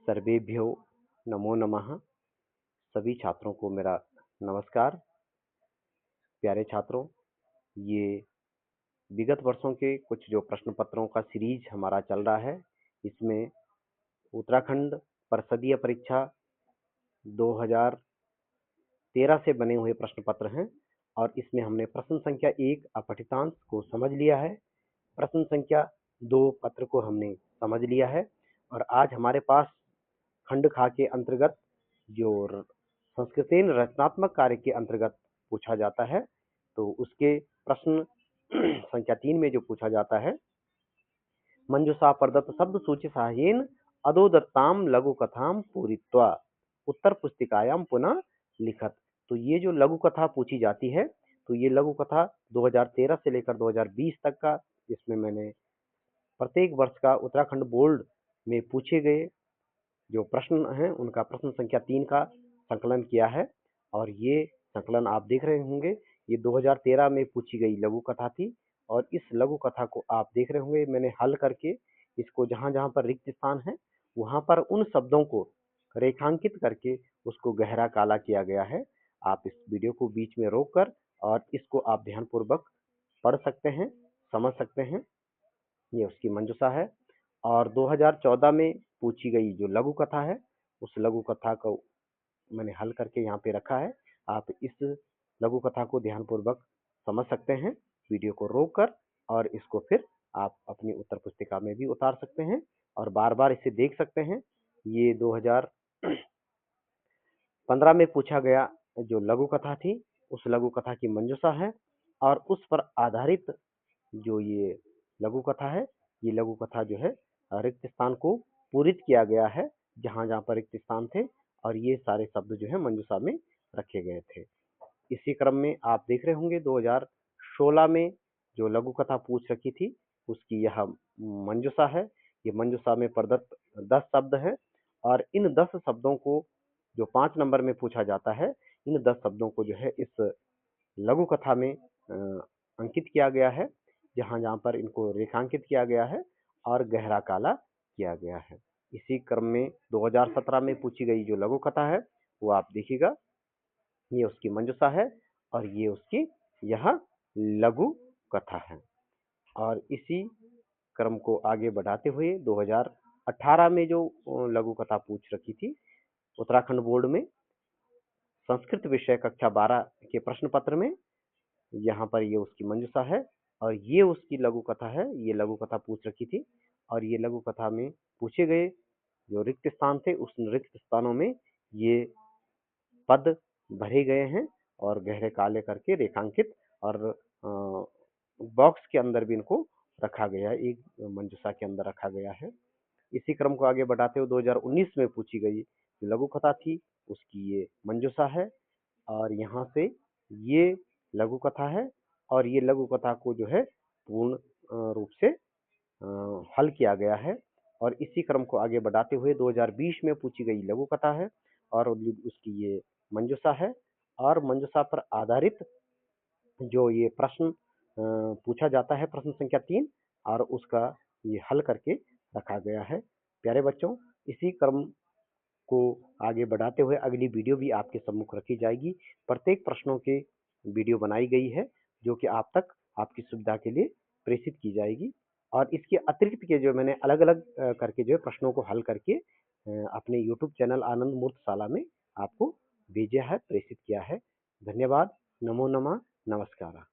सर्वेभ्यो नमो नमः। सभी छात्रों को मेरा नमस्कार। प्यारे छात्रों, ये विगत वर्षों के कुछ जो प्रश्न पत्रों का सीरीज हमारा चल रहा है, इसमें उत्तराखंड परिषदीय परीक्षा 2013 से बने हुए प्रश्न पत्र हैं और इसमें हमने प्रश्न संख्या 1 अपठितांश को समझ लिया है। प्रश्न संख्या 2 पत्र को हमने समझ लिया है और आज हमारे पास खंड खा के अंतर्गत जो संस्कृतेन रचनात्मक कार्य के अंतर्गत पूछा जाता है, तो उसके प्रश्न संख्या 3 में जो पूछा जाता है, मंजुषा प्रदत्त शब्द सूची सहायेन अदोदत्ताम लघु कथाम पूरित्वा उत्तर पुस्तिकायाम पुनः लिखत। तो ये जो लघु कथा पूछी जाती है, तो ये लघु कथा 2013 से लेकर 2020 तक का, इसमें मैंने प्रत्येक वर्ष का उत्तराखंड बोर्ड में पूछे गए जो प्रश्न हैं उनका प्रश्न संख्या 3 का संकलन किया है और ये संकलन आप देख रहे होंगे। ये 2013 में पूछी गई लघु कथा थी और इस लघु कथा को आप देख रहे होंगे मैंने हल करके इसको जहां जहां पर रिक्त स्थान है वहां पर उन शब्दों को रेखांकित करके उसको गहरा काला किया गया है। आप इस वीडियो को बीच में रोक कर और इसको आप ध्यानपूर्वक पढ़ सकते हैं, समझ सकते हैं। ये उसकी मंजूषा है और 2014 में पूछी गई जो लघु कथा है उस लघु कथा को मैंने हल करके यहाँ पे रखा है। आप इस लघु कथा को ध्यानपूर्वक समझ सकते हैं वीडियो को रोक कर और इसको फिर आप अपनी उत्तर पुस्तिका में भी उतार सकते हैं और बार बार इसे देख सकते हैं। ये 2015 में पूछा गया जो लघु कथा थी उस लघु कथा की मंजूषा है और उस पर आधारित जो ये लघु कथा है, ये लघु कथा जो है रिक्त स्थान को पूरित किया गया है जहां जहां पर रिक्त स्थान थे और ये सारे शब्द जो है मंजूषा में रखे गए थे। इसी क्रम में आप देख रहे होंगे 2016 में जो लघु कथा पूछ रखी थी उसकी यह मंजूषा है। ये मंजूषा में प्रदत्त 10 शब्द है और इन 10 शब्दों को जो 5 नंबर में पूछा जाता है, इन 10 शब्दों को जो है इस लघु कथा में अंकित किया गया है जहां जहां पर इनको रेखांकित किया गया है और गहरा काला किया गया है। इसी क्रम में 2017 में पूछी गई जो लघु कथा है वो आप देखिएगा, ये उसकी मंजूषा है और ये उसकी यह लघु कथा है। और इसी क्रम को आगे बढ़ाते हुए 2018 में जो लघु कथा पूछ रखी थी उत्तराखंड बोर्ड में संस्कृत विषय कक्षा 12 के प्रश्न पत्र में, यहाँ पर ये उसकी मंजूषा है और ये उसकी लघु कथा है। ये लघु कथा पूछ रखी थी और ये लघु कथा में पूछे गए जो रिक्त स्थान थे उस रिक्त स्थानों में ये पद भरे गए हैं और गहरे काले करके रेखांकित और बॉक्स के अंदर भी इनको रखा गया है, एक मंजूषा के अंदर रखा गया है। इसी क्रम को आगे बढ़ाते हुए 2019 में पूछी गई लघु कथा थी उसकी ये मंजूषा है और यहाँ से ये लघु कथा है और ये लघु कथा को जो है पूर्ण रूप से हल किया गया है। और इसी क्रम को आगे बढ़ाते हुए 2020 में पूछी गई लघु कथा है और उसकी ये मंजूषा है और मंजूषा पर आधारित जो ये प्रश्न पूछा जाता है प्रश्न संख्या 3 और उसका ये हल करके रखा गया है। प्यारे बच्चों, इसी क्रम को आगे बढ़ाते हुए अगली वीडियो भी आपके सम्मुख रखी जाएगी। प्रत्येक प्रश्नों के वीडियो बनाई गई है जो कि आप तक आपकी सुविधा के लिए प्रेषित की जाएगी और इसके अतिरिक्त के जो मैंने अलग अलग करके जो है प्रश्नों को हल करके अपने यूट्यूब चैनल आनंद मूर्त शाला में आपको भेजा है, प्रेषित किया है। धन्यवाद। नमो नमः। नमस्कार।